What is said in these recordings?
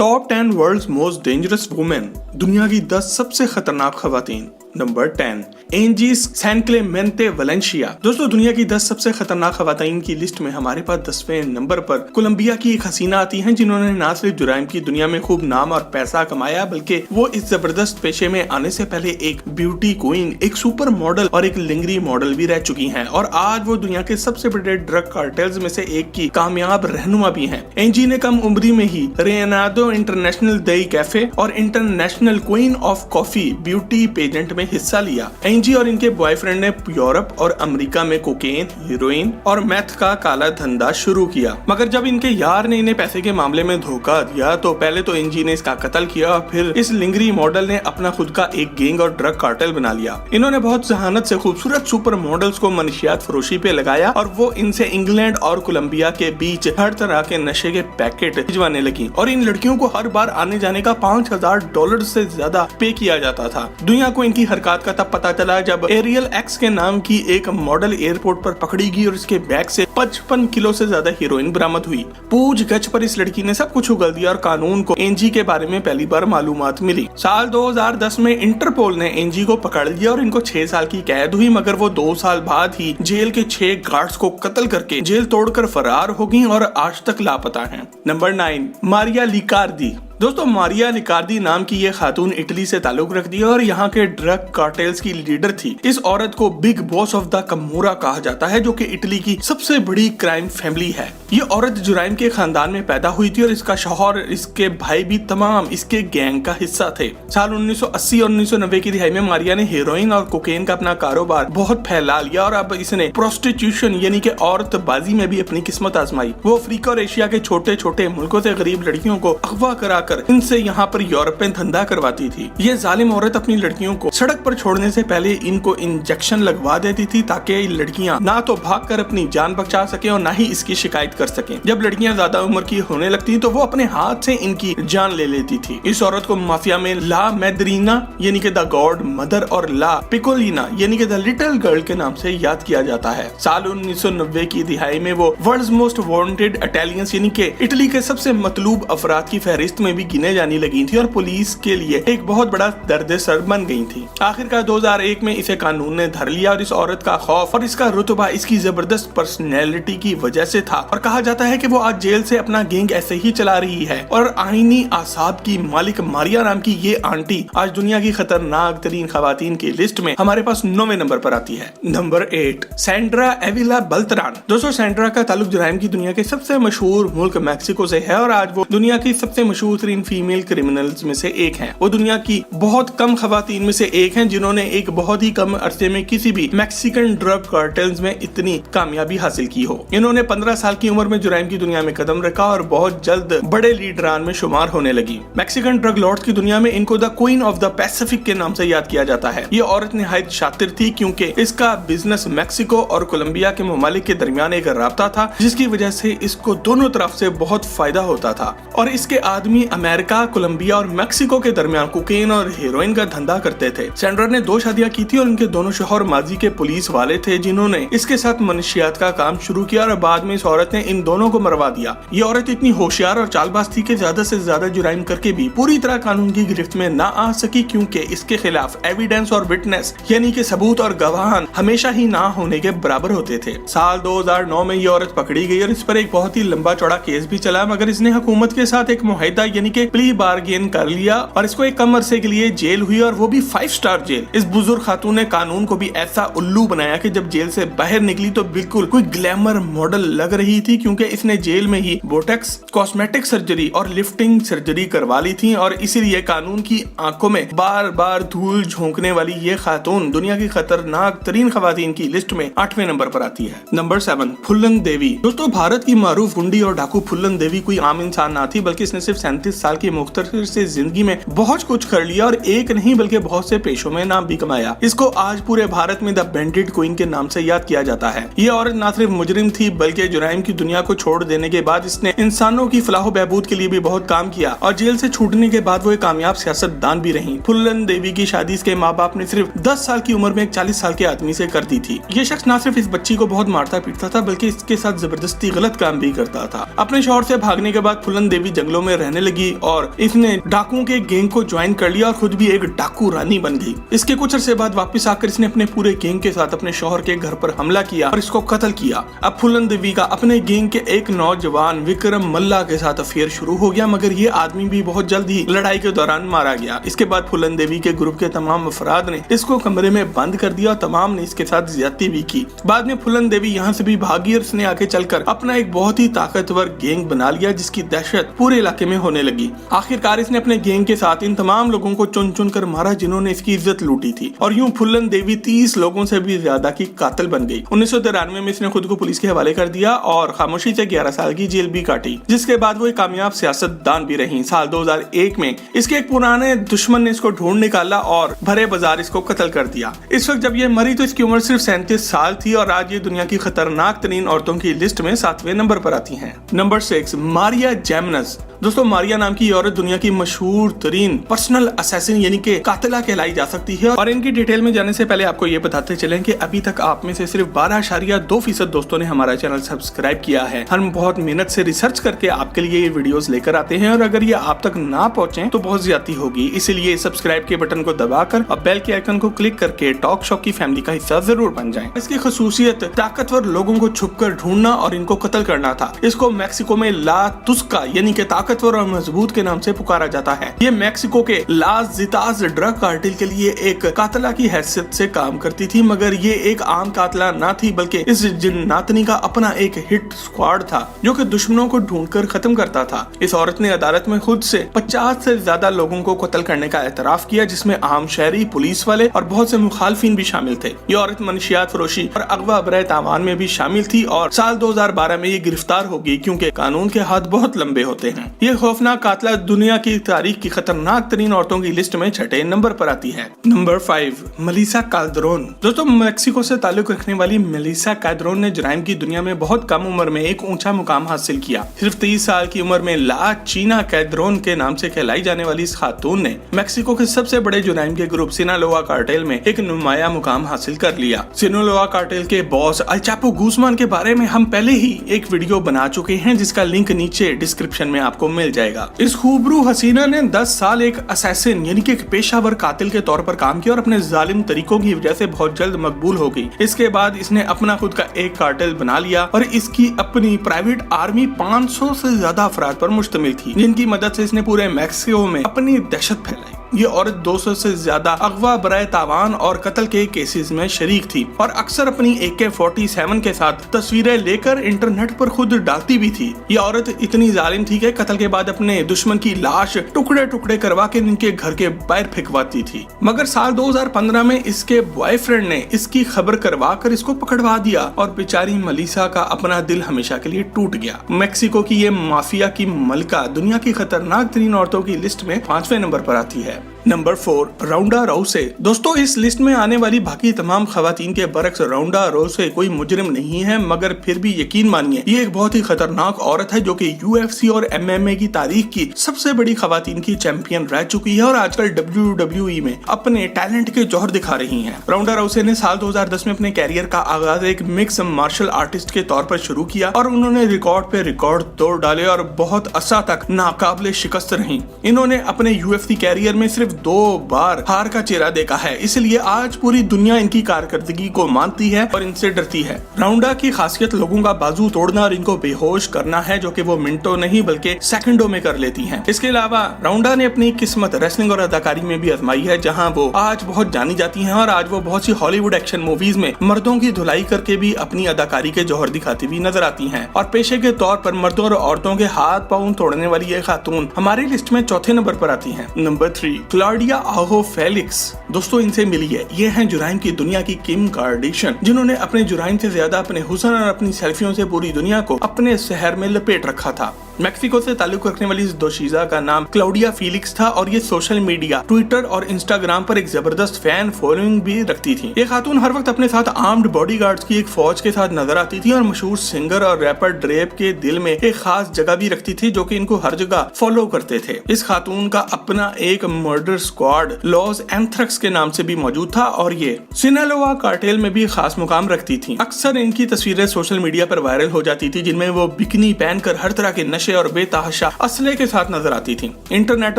Top 10 world's most dangerous women, दुनिया की 10 सबसे खतरनाक खवातीन। Number 10 Angie Sanclemente Valencia. दोस्तों, दुनिया की 10 सबसे खतरनाक खवातीन की लिस्ट में हमारे पास 10वें नंबर पर कोलंबिया की एक हसीना आती हैं, जिन्होंने न सिर्फ जुराइम की दुनिया में खूब नाम और पैसा कमाया, बल्कि वो इस जबरदस्त पेशे में आने से पहले एक ब्यूटी क्वीन, एक सुपर मॉडल और एक लिंगरी मॉडल भी रह चुकी हैं, और आज वो दुनिया के सबसे बड़े ड्रग कार्टेल्स में से एक की कामयाब रहनुमा भी हैं। एंजी ने कम उम्री में ही रेनाडो इंटरनेशनल दही कैफे और international queen of coffee beauty pageant में हिस्सा लिया। एंजी और इनके बॉयफ्रेंड ने यूरोप और अमेरिका में कोकेन, हीरोइन और मैथ का काला धंधा शुरू किया, मगर जब इनके यार ने इन्हें पैसे के मामले में धोखा दिया तो पहले तो एंजी ने इसका कत्ल किया और फिर इस लिंगरी मॉडल ने अपना खुद का एक गैंग और ड्रग कार्टेल बना लिया। इन्होंने बहुत जहानत से खूबसूरत सुपर मॉडल्स को मनशियात फरोशी पे लगाया और वो इनसे इंग्लैंड और कोलंबिया के बीच हर तरह के नशे के पैकेट भिजवाने लगी, और इन लड़कियों को हर बार आने जाने का $5000 से ज्यादा पे किया जाता था। दुनिया को इनकी हरकत का तब पता चला जब एरियल एक्स के नाम की एक मॉडल एयरपोर्ट पर पकड़ी गई और इसके बैग से 55 किलो से ज्यादा हीरोइन बरामद हुई। पूछगछ पर इस लड़की ने सब कुछ उगल दिया और कानून को एंजी के बारे में पहली बार मालूमात मिली। साल 2010 में इंटरपोल ने एंजी को पकड़ लिया और इनको 6 साल की कैद हुई, मगर वो 2 साल बाद ही जेल के 6 गार्ड्स को कत्ल करके जेल तोड़कर फरार हो गई और आज तक लापता हैं। नंबर 9 मारिया लिकार्दी। दोस्तों, मारिया लिकार्दी नाम की ये खातून इटली से ताल्लुक रखती है और यहाँ के ड्रग कार्टेल्स की लीडर थी। इस औरत को बिग बॉस ऑफ द कमोरा कहा जाता है, जो कि इटली की सबसे बड़ी क्राइम फैमिली है। ये औरत जुराइम के खानदान में पैदा हुई थी और इसका शौहर, इसके भाई भी तमाम इसके गैंग का हिस्सा थे। साल 1980 और 1990 की दिहाई में मारिया ने हेरोइन और कोकेन का अपना कारोबार बहुत फैला लिया और अब इसने प्रोस्टिट्यूशन यानी कि औरतबाजी में भी अपनी किस्मत आजमाई। वो अफ्रीका और एशिया के छोटे छोटे मुल्कों से गरीब लड़कियों को अगवा कराकर इनसे यहाँ पर यूरोप में धंधा करवाती थी। ये जालिम औरत अपनी लड़कियों को सड़क पर छोड़ने से पहले इनको इंजेक्शन लगवा देती थी, ताकि लड़कियां ना तो भागकर अपनी जान बचा सके और ना ही इसकी शिकायत कर सकें। जब लड़कियां ज्यादा उम्र की होने लगती तो वो अपने हाथ से इनकी जान ले लेती थी। इस औरत को माफिया में ला मैद्रीना यानी कि द गॉड मदर और ला पिकोलिना यानी कि द लिटिल गर्ल के नाम से याद किया जाता है। साल 1990 की दिहाई में वो वर्ल्ड्स मोस्ट वांटेड इटालियंस यानी कि इटली के सबसे मतलूब अफराद की फहरिस्त में भी गिने जाने लगी थी और पुलिस के लिए एक बहुत बड़ा दर्द सर बन गई थी। आखिरकार 2001 में इसे कानून ने धर लिया और इस औरत का खौफ और इसका रुतबा इसकी जबरदस्त पर्सनैलिटी की वजह से था, और कहा जाता है कि वो आज जेल से अपना गैंग ऐसे ही चला रही है। और आईनी आसाब की मालिक मारिया नाम की ये आंटी आज दुनिया की खतरनाक तरीन खवातीन की लिस्ट में हमारे पास 9वें नंबर पर आती है। Number 8 Sandra Avila Beltran. दोस्तों, सैंड्रा का ताल्लुक जुराइम की दुनिया के सबसे मशहूर मुल्क मैक्सिको से है और आज वो दुनिया की सबसे मशहूर फीमेल क्रिमिनल्स में से एक हैं। वो दुनिया की बहुत कम खवातीन में से एक हैं जिन्होंने एक बहुत ही कम अरसे में किसी भी मैक्सिकन ड्रग कार्टेल्स में इतनी कामयाबी हासिल की हो। इन्होंने 15 साल की उम्र में जुराइम की दुनिया में कदम रखा और बहुत जल्द बड़े लीडरान में शुमार होने लगी। मैक्सिकन ड्रग लॉर्ड्स की दुनिया में इनको the queen of the Pacific के नाम से याद किया जाता है। ये औरत निहायत शातिर थी क्योंकि इसका बिजनेस मैक्सिको और कोलंबिया के ममालिक के दरमियान एक राब्ता था, जिसकी वजह से इसको दोनों तरफ से बहुत फायदा होता था, और इसके आदमी अमेरिका, कोलंबिया और मैक्सिको के दरमियान कोकेन और हेरोइन का धंधा करते थे। सैंड्रा ने 2 शादियां की थी और इनके दोनों शौहर माजी के पुलिस वाले थे, जिन्होंने इसके साथ मनशियात का काम शुरू किया और बाद में इस औरत ने इन दोनों को मरवा दिया। ये औरत इतनी होशियार और चालबाज थी कि ज्यादा से ज्यादा जुराइम करके भी पूरी तरह कानून की गिरफ्त में ना आ सकी, क्योंकि इसके खिलाफ एविडेंस और विटनेस यानी कि सबूत और गवाहान हमेशा ही ना होने के बराबर होते थे। साल 2009 में ये औरत पकड़ी गई और इस पर एक बहुत ही लंबा चौड़ा केस भी चला, मगर इसने हुकूमत के साथ एक मुआहदा यानी कि प्ली बार्गेन कर लिया और इसको एक कम अरसे के लिए जेल हुई, और वो भी 5 स्टार जेल। इस बुजुर्ग खातून ने कानून को भी ऐसा उल्लू बनाया कि जब जेल से बाहर निकली तो बिल्कुल कोई ग्लैमर मॉडल लग रही थी, क्योंकि इसने जेल में ही बोटेक्स, कॉस्मेटिक सर्जरी और लिफ्टिंग सर्जरी करवा ली थी, और इसीलिए कानून की आंखों में बार बार धूल झोंकने वाली ये खातून दुनिया की खतरनाक तरीन खवातीन की लिस्ट में 8वें नंबर पर आती है। नंबर 7 फुल्लन देवी। दोस्तों, भारत की मारूफ गुंडी और डाकू फुल्लन देवी कोई आम इंसान ना थी, बल्कि इसने सिर्फ 37 साल की मुख्तसर से जिंदगी में बहुत कुछ कर लिया और एक नहीं बल्कि बहुत से पेशों में नाम भी कमाया। इसको आज पूरे भारत में द बैंडिट क्वीन के नाम से याद किया जाता है। ये औरत न सिर्फ मुजरिम थी बल्कि जुराइम की दुनिया को छोड़ देने के बाद इसने इंसानों की फलाह बहबूद के लिए भी बहुत काम किया, और जेल से छूटने के बाद वो एक कामयाब सियासतदान भी रही। फुल्लन देवी की शादी इसके माँ बाप ने सिर्फ 10 साल की उम्र में एक 40 साल के आदमी से कर दी थी। ये शख्स न सिर्फ इस बच्ची को बहुत मारता पीटता था बल्कि इसके साथ जबरदस्ती गलत काम भी करता था। अपने शौहर से भागने के बाद फुल्लन देवी जंगलों में रहने लगी लगी और इसने डाकुओं के गैंग को ज्वाइन कर लिया और खुद भी एक डाकू रानी बन गई। इसके कुछ अरसे बाद वापस आकर इसने अपने पूरे गैंग के साथ अपने शौहर के घर पर हमला किया और इसको कत्ल किया। अब फूलन देवी का अपने गैंग के एक नौजवान विक्रम मल्ला के साथ अफेयर शुरू हो गया, मगर ये आदमी भी बहुत जल्द ही लड़ाई के दौरान मारा गया। इसके बाद फूलन देवी के ग्रुप के तमाम अफराद ने इसको कमरे में बंद कर दिया और तमाम ने इसके साथ ज्यादती भी की। बाद में फूलन देवी यहाँ से भी भागी और इसने आगे चलकर अपना एक बहुत ही ताकतवर गैंग बना लिया, जिसकी दहशत पूरे इलाके में होने लगी। आखिरकार इसने अपने गैंग के साथ इन तमाम लोगों को चुन चुन कर मारा जिन्होंने इसकी इज्जत लूटी थी और यूं फूलन देवी 30 लोगों से भी ज्यादा की कातिल बन गई। 1993 में इसने खुद को पुलिस के हवाले कर दिया और खामोशी से 11 साल की जेल भी काटी, जिसके बाद वो एक कामयाब सियासतदान भी रही। साल 2001 में इसके एक पुराने दुश्मन ने इसको ढूंढ निकाला और भरे बाजार इसको कत्ल कर दिया। इस वक्त जब ये मरी तो इसकी उम्र सिर्फ 37 साल थी और आज ये दुनिया की खतरनाक तरीन औरतों की लिस्ट में 7वें नंबर पर आती हैं। नंबर 6, मारिया जेमनस। दोस्तों, मारिया नाम की औरत दुनिया की मशहूर तरीन पर्सनल असैसिन यानी कि कातिला कहलाई जा सकती है और इनकी डिटेल में जाने से पहले आपको ये बताते चलें कि अभी तक आप में से सिर्फ 12.2% दोस्तों ने हमारा चैनल सब्सक्राइब किया है। हम बहुत मेहनत से रिसर्च करके आपके लिए ये वीडियोस लेकर आते हैं और अगर ये आप तक ना पहुंचे तो बहुत ज्यादती होगी, इसीलिए सब्सक्राइब के बटन को दबाकर और बेल के आइकन को क्लिक करके टॉक शो की फैमिली का हिस्सा जरूर बन जाएं। इसकी खसूसियत ताकतवर लोगों को छुपकर ढूंढना और इनको कत्ल करना था। इसको मैक्सिको में ला तुस्का यानी कि ताकतवर और मजबूत के नाम से पुकारा जाता है। ये मैक्सिको के लास जितास ड्रग कार्टेल के लिए एक कातला की हैसियत से काम करती थी, मगर ये एक आम कातला ना थी बल्कि इस जिन्नातनी का अपना एक हिट स्क्वाड था जो कि दुश्मनों को ढूंढकर खत्म करता था। इस औरत ने अदालत में खुद से 50 से ज्यादा लोगों को कत्ल करने का एतराफ किया, जिसमें आम शहरी, पुलिस वाले और बहुत से मुखालफिन भी शामिल थे। ये औरत मनशियात फरोशी और अगवा बराए तावान में भी शामिल थी और साल 2012 में ये गिरफ्तार हो गई क्योंकि कानून के हाथ बहुत लंबे होते हैं। ये खौफनाक कातला दुनिया की तारीख की खतरनाक तरीन औरतों की लिस्ट में 6ठे नंबर पर आती है। Number 5, Melissa Calderon. दोस्तों, मैक्सिको से ताल्लुक रखने वाली मेलिसा कैल्डेरोन ने जुराइम की दुनिया में बहुत कम उम्र में एक ऊंचा मुकाम हासिल किया। सिर्फ 30 साल की उम्र में ला चीना कैल्डेरोन के नाम से कहलाई जाने वाली इस खातून ने मैक्सिको के सबसे बड़े जुराइम के ग्रुप सिनालोआ कार्टेल में एक नुमाया मुकाम हासिल कर लिया। सिनालोआ कार्टेल के बॉस अल चापो गुजमान के बारे में हम पहले ही एक वीडियो बना चुके हैं, जिसका लिंक नीचे डिस्क्रिप्शन में आपको मिल जाएगा। इस खूबरू हसीना ने 10 साल एक असैसिन यानी कि एक पेशावर कातिल के तौर पर काम किया और अपने जालिम तरीकों की वजह से बहुत जल्द मकबूल हो गई। इसके बाद इसने अपना खुद का एक कार्टेल बना लिया और इसकी अपनी प्राइवेट आर्मी 500 से ज्यादा अफराद पर मुश्तमिल थी, जिनकी मदद से इसने पूरे मैक्सिको में अपनी दहशत फैलाई। ये औरत 200 से ज्यादा अगवा बराए तावान और कत्ल के केसेस में शरीक थी और अक्सर अपनी AK-47 के साथ तस्वीरें लेकर इंटरनेट पर खुद डालती भी थी। ये औरत इतनी जालिम थी कि कत्ल के बाद अपने दुश्मन की लाश टुकड़े टुकड़े करवा के इनके घर के बाहर फेंकवाती थी, मगर साल 2015 में इसके बॉयफ्रेंड ने इसकी खबर करवा कर इसको पकड़वा दिया और बेचारी मेलिसा का अपना दिल हमेशा के लिए टूट गया। मैक्सिको की ये माफिया की मलका दुनिया की खतरनाक तरीन औरतों की लिस्ट में 5वें नंबर पर आती है। नंबर 4, राउंडा राउसे। दोस्तों, इस लिस्ट में आने वाली बाकी तमाम खवातीन के बरक्स राउंडा राउसे कोई मुजरिम नहीं है, मगर फिर भी यकीन मानिए ये एक बहुत ही खतरनाक औरत है जो कि UFC और MMA की तारीख की सबसे बड़ी खवातीन की चैंपियन रह चुकी है और आजकल WWE में अपने टैलेंट के जौहर दिखा रही हैं। राउंडा राउसे ने साल 2010 में अपने कैरियर का आगाज एक मिक्स मार्शल आर्टिस्ट के तौर पर शुरू किया और उन्होंने रिकॉर्ड पे रिकॉर्ड तोड़ डाले और बहुत अरसा तक नाकाबिले शिकस्त रही। इन्होंने अपने UFC कैरियर में सिर्फ 2 बार हार का चेहरा देखा है, इसलिए आज पूरी दुनिया इनकी कारकर्दगी को मानती है और इनसे डरती है। राउंडा की खासियत लोगों का बाजू तोड़ना और इनको बेहोश करना है, जो कि वो मिनटों नहीं बल्कि सेकंडों में कर लेती हैं। इसके अलावा राउंडा ने अपनी किस्मत रेसलिंग और अदाकारी में भी आजमाई है, जहां वो आज बहुत जानी जाती हैं और आज वो बहुत सी हॉलीवुड एक्शन मूवीज में मर्दों की धुलाई करके भी अपनी अदाकारी के जौहर दिखाती हुई नजर आती हैं। और पेशे के तौर पर मर्दों और औरतों के हाथ पांव तोड़ने वाली ये खातून हमारी लिस्ट में 4थे नंबर पर आती हैं। नंबर 3, क्लॉडिया आहो फेलिक्स। दोस्तों, इनसे मिलिए। ये हैं जुराइम की दुनिया की किम कार्दाशियन, जिन्होंने अपने जुराइम से ज्यादा अपने हुस्न और अपनी सेल्फियों से पूरी दुनिया को अपने शहर में लपेट रखा था। मैक्सिको से ताल्लुक रखने वाली इस दोशीजा का नाम क्लाउडिया फेलिक्स था और ये सोशल मीडिया, ट्विटर और इंस्टाग्राम पर एक जबरदस्त फैन फॉलोइंग भी रखती थी। ये खातून हर वक्त अपने साथ आर्म्ड बॉडीगार्ड्स की एक फौज के साथ नजर आती थी और मशहूर सिंगर और रैपर ड्रेप के दिल में एक खास जगह भी रखती थी, जो कि इनको हर जगह फॉलो करते थे। इस खातून का अपना एक murder murder squad loss anthrax के नाम से भी मौजूद था और ये सिनालोआ कार्टेल में भी खास मुकाम रखती थी। अक्सर इनकी तस्वीरें सोशल मीडिया पर वायरल हो जाती थी, जिनमें वो बिकनी पहनकर हर तरह के नशे और बेतहाशा असले के साथ नजर आती थी। इंटरनेट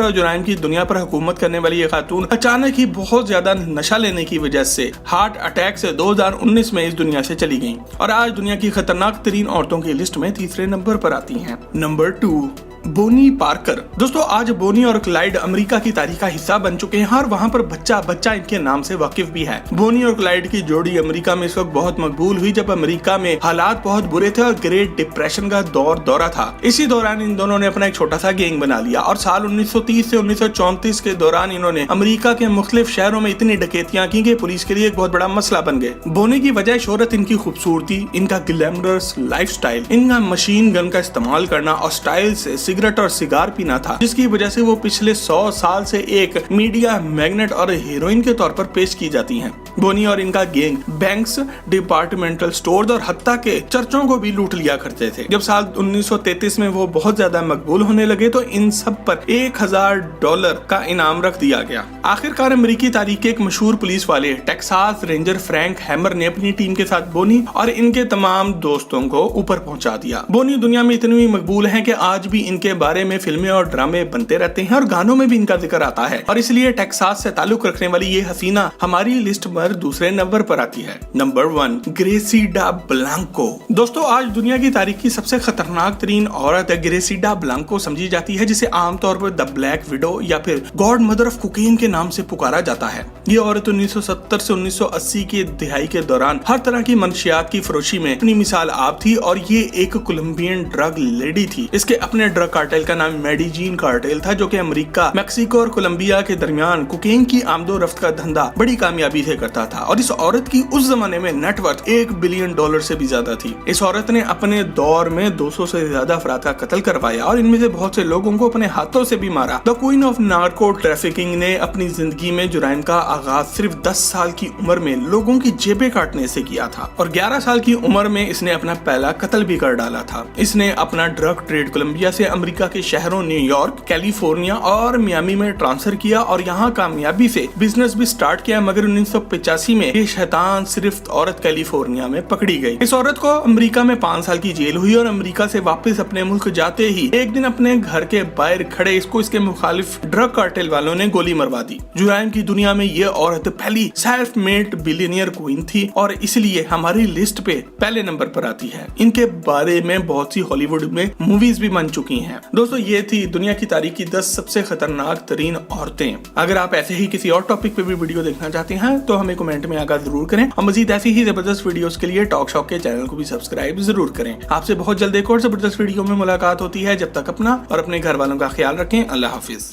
और जुराइम की दुनिया पर हुकूमत करने वाली ये खातून अचानक ही बहुत ज्यादा नशा लेने की वजह से हार्ट अटैक से 2019 में इस दुनिया से चली गईं और आज दुनिया की खतरनाक तरीन औरतों की लिस्ट में तीसरे नंबर पर आती हैं। नंबर 2, बोनी पार्कर। दोस्तों, आज बोनी और क्लाइड अमेरिका की तारीख का हिस्सा बन चुके हैं और वहाँ पर बच्चा बच्चा इनके नाम से वाकिफ भी है। बोनी और क्लाइड की जोड़ी अमेरिका में इस वक्त बहुत मकबूल हुई जब अमेरिका में हालात बहुत बुरे थे और ग्रेट डिप्रेशन का दौरा था। इसी दौरान इन दोनों ने अपना एक छोटा सा गैंग बना लिया और साल 1930 से 1934 के दौरान इन्होंने अमेरिका के मुख्तलिफ शहरों में इतनी डकैतियां की कि पुलिस के लिए एक बहुत बड़ा मसला बन गए। बोनी की वजह शोहरत इनकी खूबसूरती, इनका ग्लैमरस लाइफस्टाइल, इनका मशीन गन का इस्तेमाल करना और स्टाइल से सिगरेट और सिगार पीना था, जिसकी वजह से वो पिछले 100 साल से एक मीडिया मैग्नेट और हीरोइन के तौर पर पेश की जाती हैं। बोनी और इनका गैंग बैंक्स, डिपार्टमेंटल स्टोर्स और हत्ता के चर्चों को भी लूट लिया करते थे। जब साल 1933 में वो बहुत ज्यादा मकबूल होने लगे तो इन सब पर $1000 का इनाम रख दिया गया। आखिरकार अमेरिकी तारीख के एक मशहूर पुलिस वाले टेक्सास रेंजर फ्रैंक हैमर ने अपनी टीम के साथ बोनी और इनके तमाम दोस्तों को ऊपर पहुंचा दिया। बोनी दुनिया में इतनी मकबूल हैं कि आज भी इनके बारे में फिल्में और ड्रामे बनते रहते हैं और गानों में भी इनका जिक्र आता है और इसलिए टेक्सास से ताल्लुक रखने वाली ये हसीना हमारी लिस्ट पर दूसरे नंबर पर आती है। Number 1, Gracida Blanco. दोस्तों, आज दुनिया की तारीख की सबसे खतरनाक तरीन औरत ग्रेसिडा ब्लांको समझी जाती है, जिसे आमतौर पर द ब्लैक विडो या फिर गॉड मदर ऑफ कोकेन के नाम से पुकारा जाता है। ये औरत 1970 से 1980 की दिहाई के दौरान हर तरह की मंशियात की फरोशी में अपनी मिसाल आप थी और ये एक कोलंबियन ड्रग लेडी थी। इसके अपने ड्रग कार्टेल का नाम मेडिजीन कार्टेल था, जो कि अमेरिका, मेक्सिको और कोलंबिया के दरमियान कोकेन की आमदोरफ्त का धंधा बड़ी कामयाबी से करता था और इस औरत की उस जमाने में नेटवर्थ $1 बिलियन से भी ज्यादा थी। इस औरत ने अपने दौर में 200 से ज्यादा अफराद का कत्ल करवाया और इनमें से बहुत से लोगों को अपने हाथों से भी मारा। The queen of narco trafficking ने अपनी जिंदगी में जुराइम का आगाज सिर्फ 10 साल की उम्र में लोगों की जेबें काटने से किया था और 11 साल की उम्र में इसने अपना पहला कत्ल भी कर डाला था। इसने अपना ड्रग ट्रेड कोलंबिया से अमेरिका के शहरों न्यूयॉर्क, कैलिफोर्निया और मियामी में ट्रांसफर किया और यहाँ कामयाबी से बिजनेस भी स्टार्ट किया, मगर 1985 में ये शैतान सिर्फ औरत कैलिफोर्निया में पकड़ी गई। इस औरत को अमेरिका में 5 साल की जेल हुई और अमेरिका से वापस अपने मुल्क जाते ही एक दिन अपने घर के बाहर खड़े इसको इसके मुखालिफ ड्रग कार्टेल वालों ने गोली मरवा दी। जुराइम की दुनिया में ये औरत पहली सेल्फ मेड बिलियनियर क्वीन थी और इसलिए हमारी लिस्ट पे पहले नंबर पर आती है। इनके बारे में बहुत सी हॉलीवुड में मूवीज भी बन चुकी हैं। दोस्तों, ये थी दुनिया की तारीख की 10 सबसे खतरनाक तरीन औरतें। अगर आप ऐसे ही किसी और टॉपिक पे भी वीडियो देखना चाहते हैं तो हमें कमेंट में आगाह जरूर करें और मजीद ऐसी ही जबरदस्त वीडियोस के लिए टॉक शॉक के चैनल को भी सब्सक्राइब जरूर करें। आपसे बहुत जल्द एक और जबरदस्त वीडियो में मुलाकात होती है। जब तक अपना और अपने घर वालों का ख्याल रखें। अल्लाह हाफिज।